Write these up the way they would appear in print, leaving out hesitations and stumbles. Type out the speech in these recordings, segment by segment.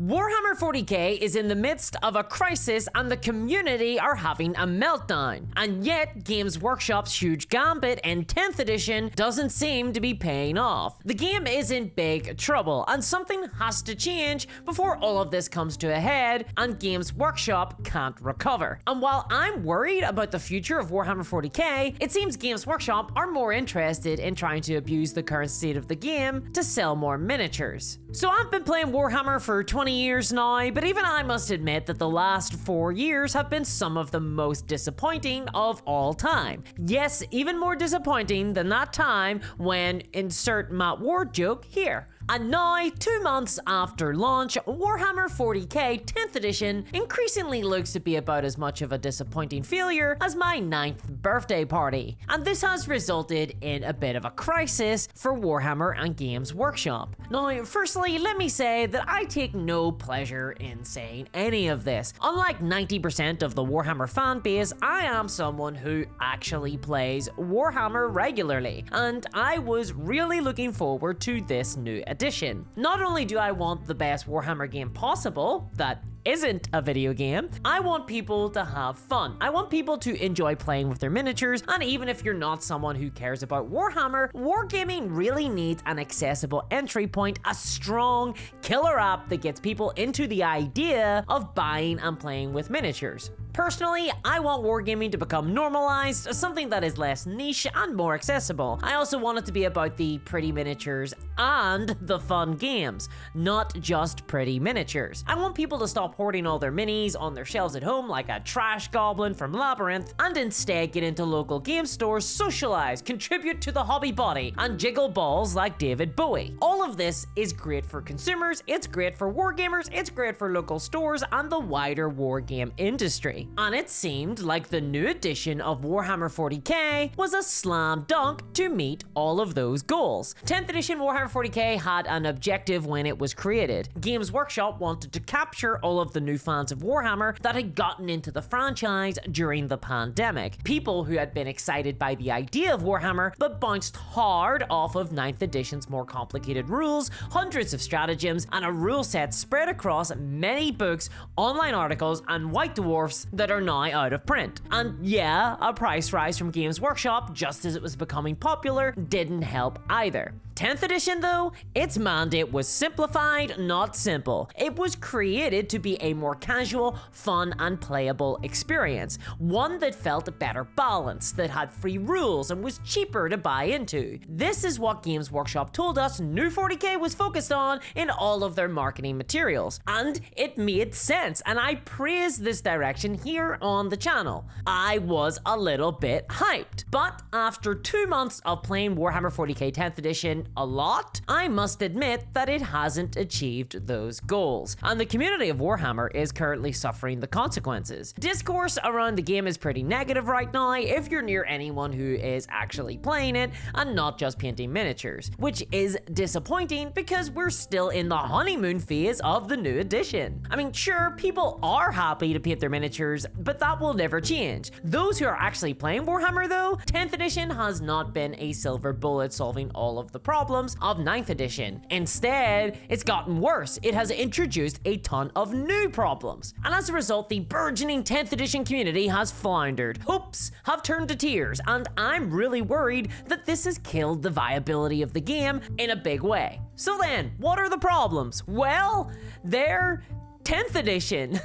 Warhammer 40k is in the midst of a crisis and the community are having a meltdown. And yet, Games Workshop's huge gambit in 10th edition doesn't seem to be paying off. The game is in big trouble and something has to change before all of this comes to a head and Games Workshop can't recover. And while I'm worried about the future of Warhammer 40k, it seems Games Workshop are more interested in trying to abuse the current state of the game to sell more miniatures. So I've been playing Warhammer for 20 years now, but even I must admit that the last 4 years have been some of the most disappointing of all time. Yes, even more disappointing than that time when insert Matt Ward joke here. And now, 2 months after launch, Warhammer 40k 10th edition increasingly looks to be about as much of a disappointing failure as my 9th birthday party. And this has resulted in a bit of a crisis for Warhammer and Games Workshop. Now, firstly, let me say that I take no pleasure in saying any of this. Unlike 90% of the Warhammer fan base, I am someone who actually plays Warhammer regularly, and I was really looking forward to this new edition. Not only do I want the best Warhammer game possible, that isn't a video game, I want people to have fun. I want people to enjoy playing with their miniatures, and even if you're not someone who cares about Warhammer, wargaming really needs an accessible entry point, a strong killer app that gets people into the idea of buying and playing with miniatures. Personally, I want wargaming to become normalized, something that is less niche and more accessible. I also want it to be about the pretty miniatures and the fun games, not just pretty miniatures. I want people to stop hoarding all their minis on their shelves at home like a trash goblin from Labyrinth, and instead get into local game stores, socialize, contribute to the hobby body, and jiggle balls like David Bowie. All of this is great for consumers, it's great for wargamers, it's great for local stores and the wider wargame industry. And it seemed like the new edition of Warhammer 40k was a slam dunk to meet all of those goals. 10th edition Warhammer 40k had an objective when it was created. Games Workshop wanted to capture all of the new fans of Warhammer that had gotten into the franchise during the pandemic. People who had been excited by the idea of Warhammer but bounced hard off of 9th edition's more complicated rules, hundreds of stratagems, and a rule set spread across many books, online articles, and white dwarfs that are now out of print. And yeah, a price rise from Games Workshop just as it was becoming popular didn't help either. 10th edition though, its mandate was simplified, not simple. It was created to be a more casual, fun, and playable experience. One that felt better balanced, that had free rules, and was cheaper to buy into. This is what Games Workshop told us new 40k was focused on in all of their marketing materials. And it made sense, and I praise this direction here on the channel. I was a little bit hyped. But after 2 months of playing Warhammer 40k 10th edition a lot, I must admit that it hasn't achieved those goals, and the community of Warhammer is currently suffering the consequences. Discourse around the game is pretty negative right now if you're near anyone who is actually playing it and not just painting miniatures, which is disappointing because we're still in the honeymoon phase of the new edition. I mean, sure, people are happy to paint their miniatures, but that will never change. Those who are actually playing Warhammer though, 10th edition has not been a silver bullet solving all of the problems of 9th edition. Instead, it's gotten worse. It has introduced a ton of new problems. And as a result, the burgeoning 10th edition community has floundered. Hopes have turned to tears, and I'm really worried that this has killed the viability of the game in a big way. So then, what are the problems? Well, they're 10th edition.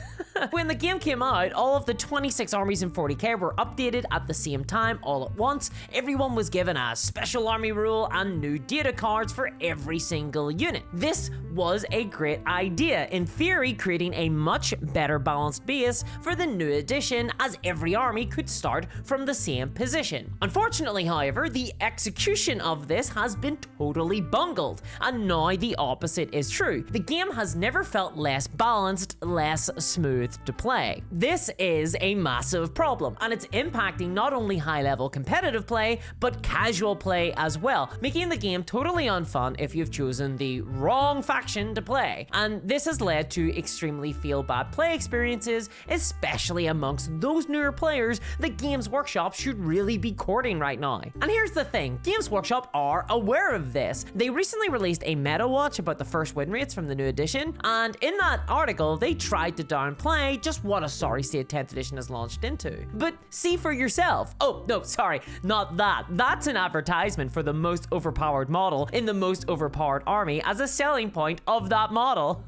When the game came out, all of the 26 armies in 40k were updated at the same time all at once. Everyone was given a special army rule and new data cards for every single unit. This was a great idea, in theory creating a much better balanced base for the new edition as every army could start from the same position. Unfortunately, however, the execution of this has been totally bungled, and now the opposite is true. The game has never felt less balanced, less smooth, smooth to play. This is a massive problem, and it's impacting not only high-level competitive play, but casual play as well, making the game totally unfun if you've chosen the wrong faction to play. And this has led to extremely feel-bad play experiences, especially amongst those newer players that Games Workshop should really be courting right now. And here's the thing, Games Workshop are aware of this. They recently released a meta watch about the first win rates from the new edition, and in that article they tried to downplay just what a sorry state 10th edition has launched into. But see for yourself. Oh no, sorry, not that. That's an advertisement for the most overpowered model in the most overpowered army as a selling point of that model.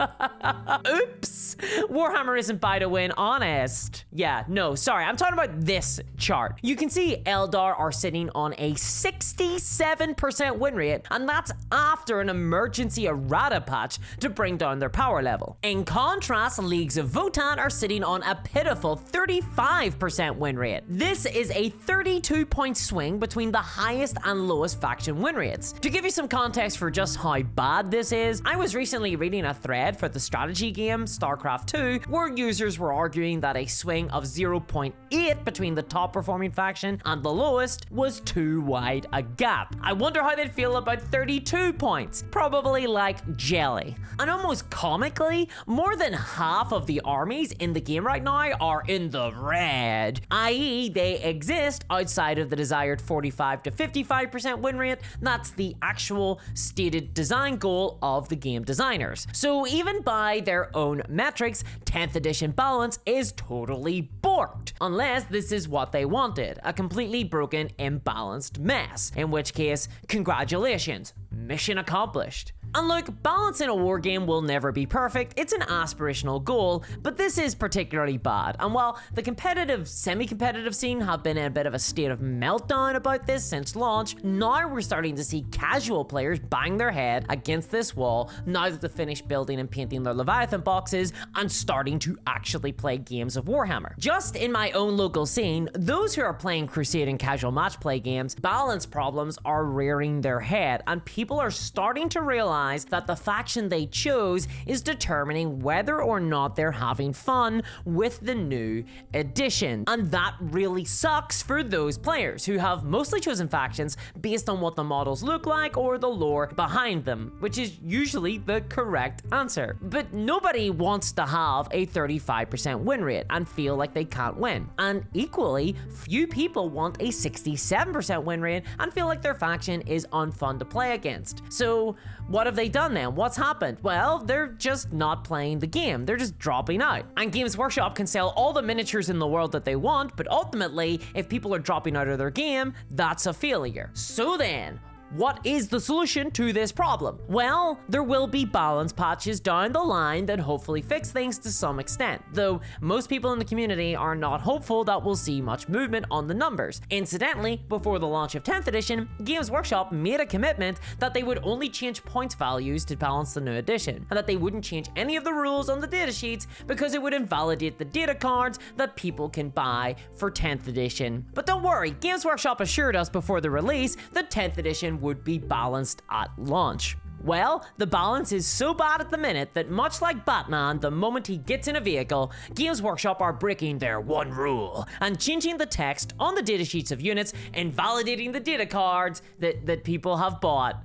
Oops! Warhammer isn't by to win honest. Yeah, no, sorry, I'm talking about this chart. You can see Eldar are sitting on a 67% win rate, and that's after an emergency errata patch to bring down their power level. In contrast, Leagues of Votann are sitting on a pitiful 35% win rate. This is a 32-point swing between the highest and lowest faction win rates. To give you some context for just how bad this is, I was recently reading a thread for the strategy game StarCraft 2 where users were arguing that a swing of 0.8 between the top performing faction and the lowest was too wide a gap. I wonder how they'd feel about 32 points. Probably like jelly. And almost comically, more than half of the armies in the game right now are in the red, i.e. they exist outside of the desired 45 to 55% win rate. That's the actual stated design goal of the game designers. So even by their own metrics, 10th edition balance is totally borked, unless this is what they wanted, a completely broken, imbalanced mess, in which case, congratulations, mission accomplished. And look, balance in a war game will never be perfect, it's an aspirational goal, but this is particularly bad. And while the competitive, semi-competitive scene have been in a bit of a state of meltdown about this since launch, now we're starting to see casual players bang their head against this wall now that they've finished building and painting their Leviathan boxes and starting to actually play games of Warhammer. Just in my own local scene, those who are playing Crusade and casual match play games, balance problems are rearing their head, and people are starting to realize that the faction they chose is determining whether or not they're having fun with the new edition. And that really sucks for those players who have mostly chosen factions based on what the models look like or the lore behind them, which is usually the correct answer. But nobody wants to have a 35% win rate and feel like they can't win. And equally, few people want a 67% win rate and feel like their faction is unfun to play against. So what have they done then? What's happened? Well, they're just not playing the game. They're just dropping out. And Games Workshop can sell all the miniatures in the world that they want, but ultimately, if people are dropping out of their game, that's a failure. So then, what is the solution to this problem? Well, there will be balance patches down the line that hopefully fix things to some extent, though most people in the community are not hopeful that we'll see much movement on the numbers. Incidentally, before the launch of 10th edition, Games Workshop made a commitment that they would only change points values to balance the new edition, and that they wouldn't change any of the rules on the datasheets because it would invalidate the data cards that people can buy for 10th edition. But don't worry, Games Workshop assured us before the release that 10th edition would be balanced at launch. Well, the balance is so bad at the minute that much like Batman, the moment he gets in a vehicle, Games Workshop are breaking their one rule and changing the text on the datasheets of units and validating the data cards that people have bought.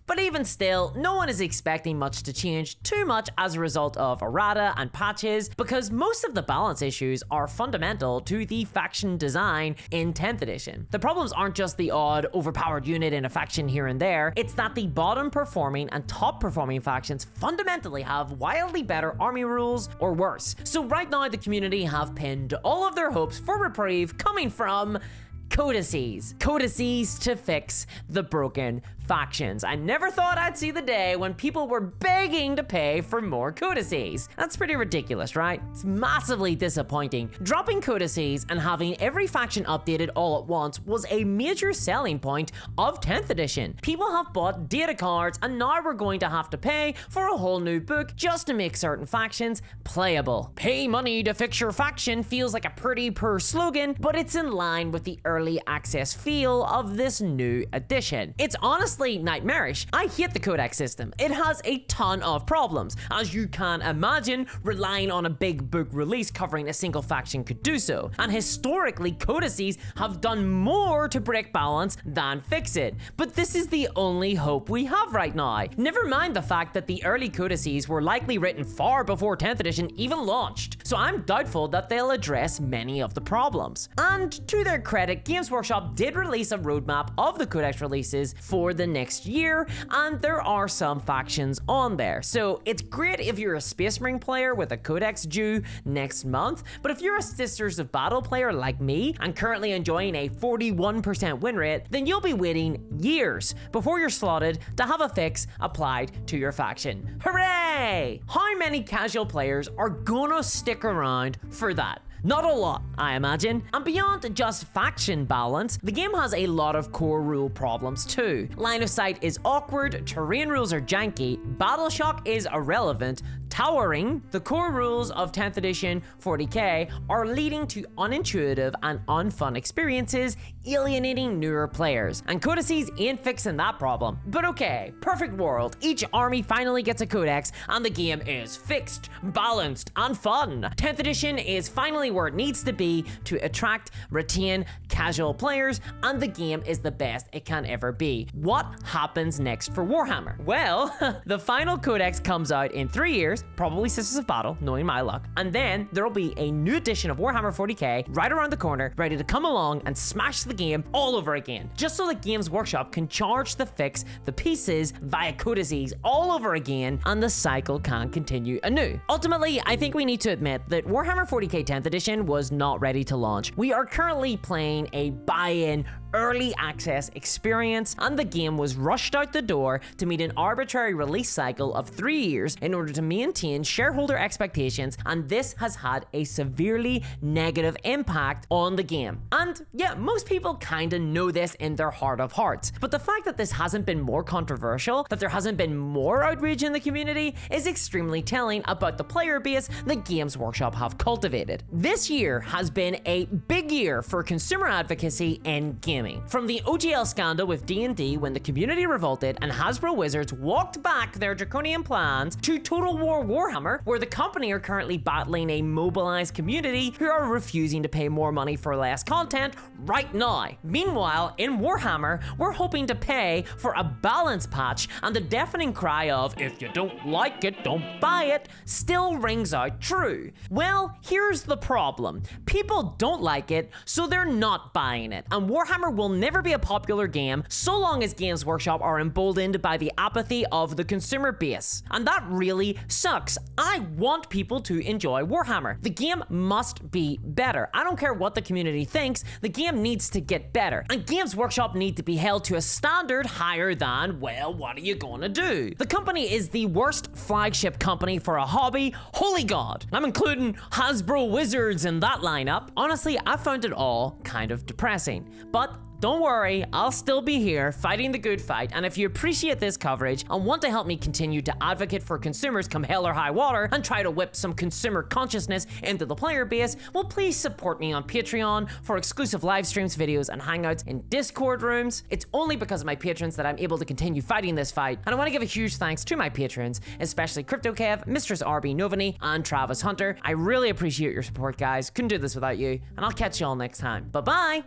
But even still, no one is expecting much to change too much as a result of errata and patches, because most of the balance issues are fundamental to the faction design in 10th edition. The problems aren't just the odd overpowered unit in a faction here and there, it's that the bottom performing and top performing factions fundamentally have wildly better army rules or worse. So right now the community have pinned all of their hopes for reprieve coming from Codexes. Codexes to fix the broken factions. I never thought I'd see the day when people were begging to pay for more Codexes. That's pretty ridiculous, right? It's massively disappointing. Dropping Codexes and having every faction updated all at once was a major selling point of 10th edition. People have bought data cards and now we're going to have to pay for a whole new book just to make certain factions playable. Pay money to fix your faction feels like a pretty poor slogan, but it's in line with the early access feel of this new edition. It's honestly honestly nightmarish. I hate the Codex system. It has a ton of problems. As you can imagine, relying on a big book release covering a single faction could do so. And historically, Codexes have done more to break balance than fix it. But this is the only hope we have right now. Never mind the fact that the early Codexes were likely written far before 10th edition even launched, so I'm doubtful that they'll address many of the problems. And to their credit, Games Workshop did release a roadmap of the Codex releases for the next year, and there are some factions on there. So it's great if you're a Space Marine player with a Codex due next month, but if you're a Sisters of Battle player like me and currently enjoying a 41% win rate, then you'll be waiting years before you're slotted to have a fix applied to your faction. Hooray! How many casual players are gonna stick around for that? Not a lot, I imagine. And beyond just faction balance, the game has a lot of core rule problems too. Line of sight is awkward, terrain rules are janky, battle shock is irrelevant, towering, the core rules of 10th edition 40k are leading to unintuitive and unfun experiences, alienating newer players. And Codexes ain't fixing that problem. But okay, perfect world, each army finally gets a codex and the game is fixed, balanced, and fun. 10th edition is finally where it needs to be to attract, retain casual players, and the game is the best it can ever be. What happens next for Warhammer? Well, the final codex comes out in 3 years, probably Sisters of Battle, knowing my luck, and then there'll be a new edition of Warhammer 40k right around the corner, ready to come along and smash the game all over again, just so that Games Workshop can charge the fix the pieces via Codexes all over again, and the cycle can continue anew. Ultimately, I think we need to admit that Warhammer 40k 10th edition was not ready to launch. We are currently playing a buy-in early access experience, and the game was rushed out the door to meet an arbitrary release cycle of 3 years in order to maintain shareholder expectations, and this has had a severely negative impact on the game. And yeah, most people kinda know this in their heart of hearts, but the fact that this hasn't been more controversial, that there hasn't been more outrage in the community, is extremely telling about the player base that Games Workshop have cultivated. This year has been a big year for consumer advocacy in gaming. From the OGL scandal with D&D when the community revolted and Hasbro Wizards walked back their draconian plans, to Total War Warhammer, where the company are currently battling a mobilized community who are refusing to pay more money for less content right now. Meanwhile, in Warhammer, we're hoping to pay for a balance patch, and the deafening cry of, "If you don't like it, don't buy it," still rings out true. Well, here's the problem. People don't like it, so they're not buying it, and Warhammer will never be a popular game so long as Games Workshop are emboldened by the apathy of the consumer base. And that really sucks. I want people to enjoy Warhammer. The game must be better. I don't care what the community thinks, the game needs to get better. And Games Workshop need to be held to a standard higher than, well, what are you gonna do? The company is the worst flagship company for a hobby. Holy God. I'm including Hasbro Wizards in that lineup. Honestly, I found it all kind of depressing. But don't worry, I'll still be here fighting the good fight, and if you appreciate this coverage and want to help me continue to advocate for consumers come hell or high water and try to whip some consumer consciousness into the player base, well, please support me on Patreon for exclusive live streams, videos, and hangouts in Discord rooms. It's only because of my patrons that I'm able to continue fighting this fight, and I want to give a huge thanks to my patrons, especially CryptoKev, Mistress RB Novany, and Travis Hunter. I really appreciate your support, guys. Couldn't do this without you, and I'll catch you all next time. Bye-bye!